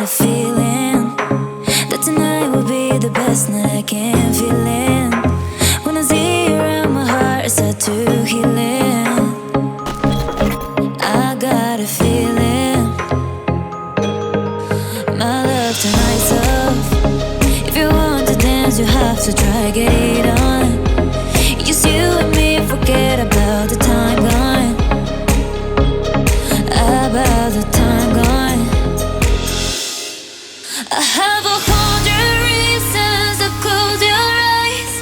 a feeling that tonight will be the best night I can feel it. When I see you around, my heart starts to healing. I got a feeling my love tonight's off. If you want to dance, you have to try get it on. Just you and me, forget about the time gone. About the time gone. I have 100 reasons to close your eyes,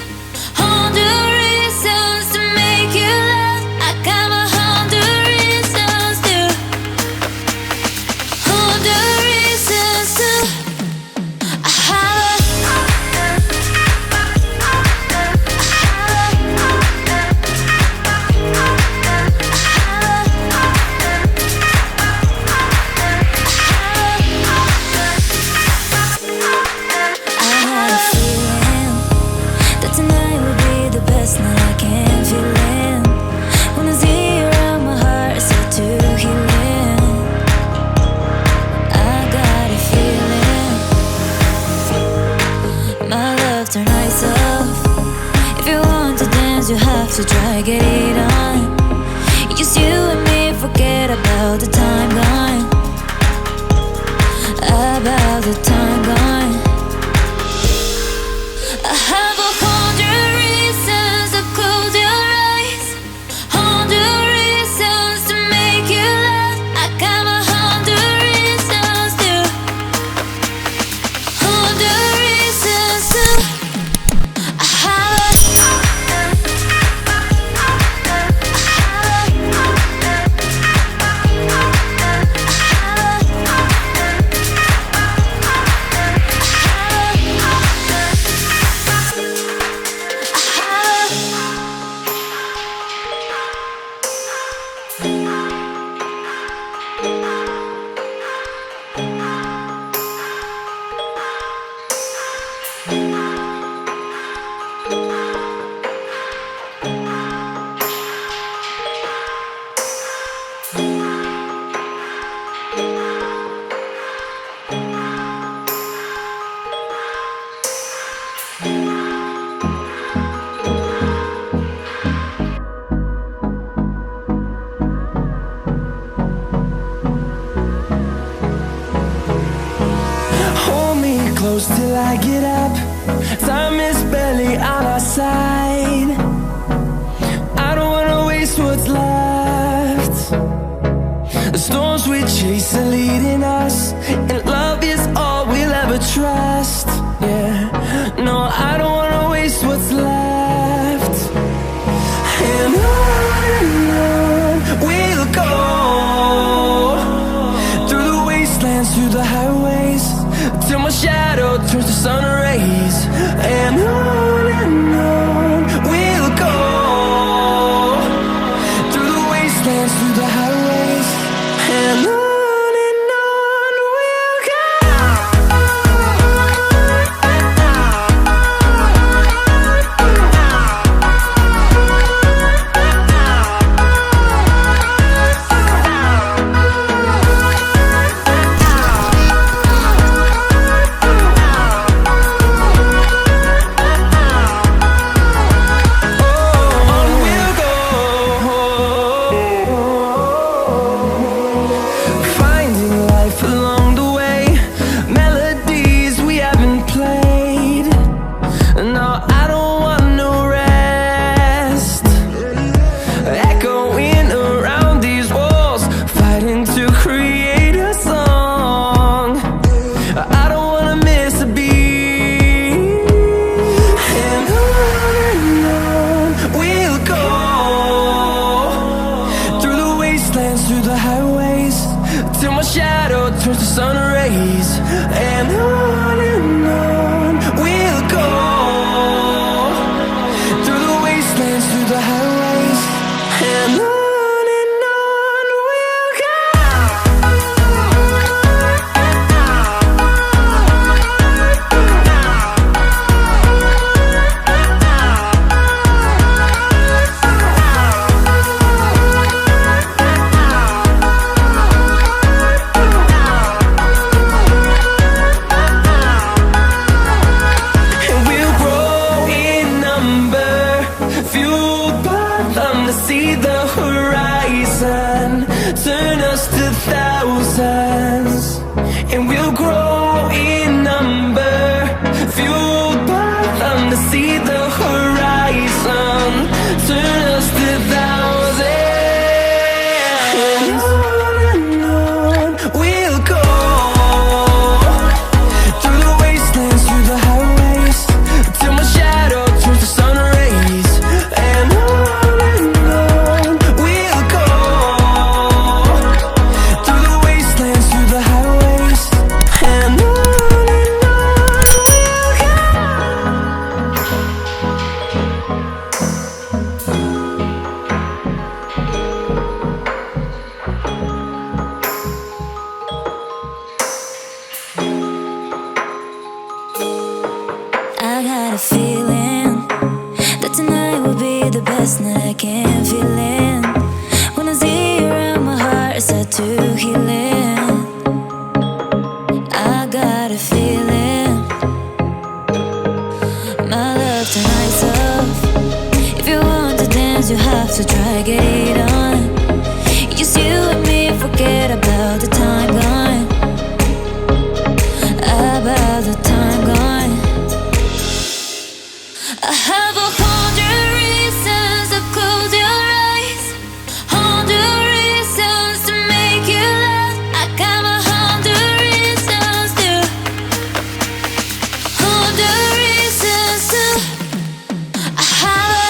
100 reasons to make you laugh. I got 100 reasons to, 100 reasons to. I have you have to try get it on. Just you and me, forget about the time gone. About the time gone. I have 100 reasons to close your eyes, 100 reasons to make you laugh. I got 100 reasons to, 100 reasons to. I have close till I get up. Time is barely on our side. I don't wanna waste what's left. The storms we chase are leading us, and love is all we'll ever trust. Yeah, no, I don't wanna waste what's left. And on we'll go, through the wastelands, through the highways, till my shadow turns to sun rays. And on we'll go, through the wastelands, through the highways, and on we'll go. Turns to sun rays, and on we'll go, through the wastelands, through the highways, and on we'll go. best that I can feel it. When I see you around, my heart is set to healing. I got a feeling my love tonight's off. If you want to dance, you have to try get it on. Just you and me, forget about the time gone. About the time gone. I have 100 reasons to close your eyes, 100 reasons to make you laugh. I got 100 reasons to, 100 reasons to. I have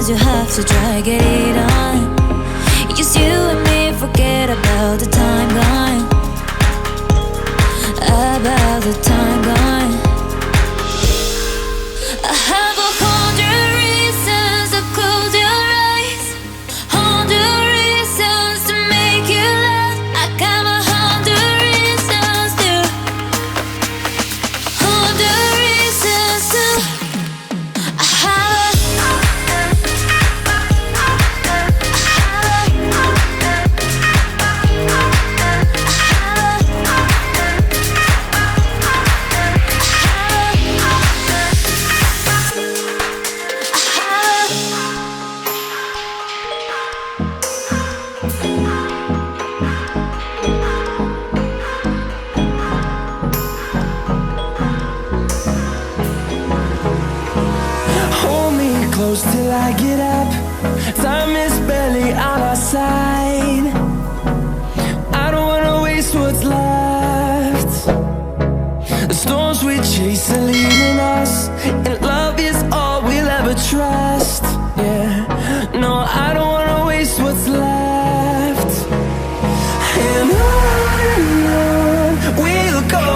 you have to try get it on. Just you and me, forget about the time gone. About the time gone. I have 100 reasons to close your eyes, 100 reasons to make you laugh. I got 100 reasons to, 100 reasons to. I have close till I get up. Time is barely on our side. I don't wanna waste what's left. The storms we chase are leading us, and love is all we'll ever trust. Yeah, no, I don't wanna waste what's left. And on we'll go,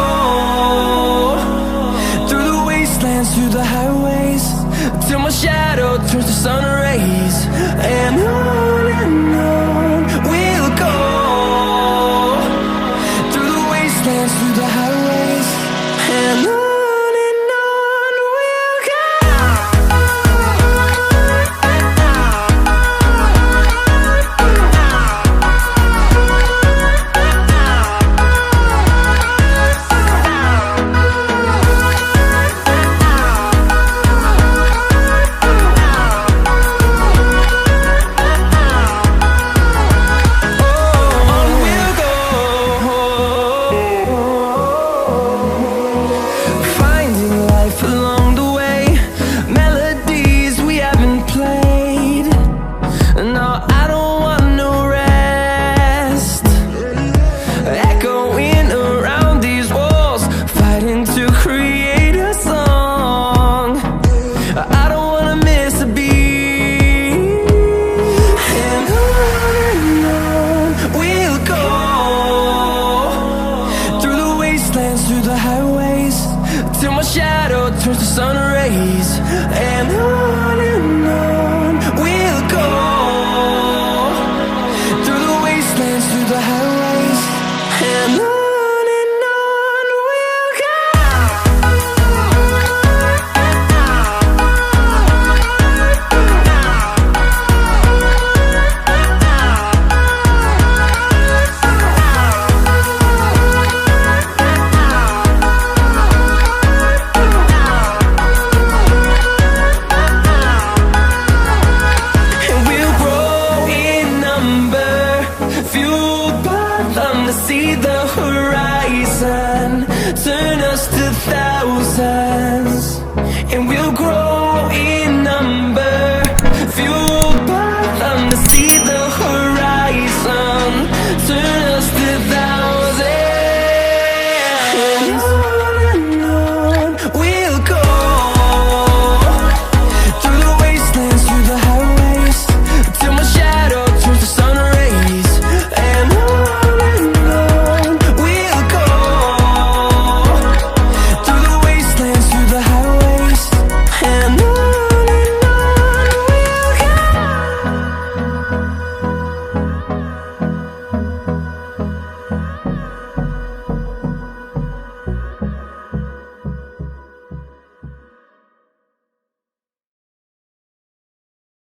through the wastelands, through the highways, till my shadow turns to sun rays. And on we'll go, through the wastelands, through the highways. And on we'll go. Shadow turns to sun rays. And on we'll go, through the wastelands, through the highways. And on we'll go. See the horizon, turn us to thousands.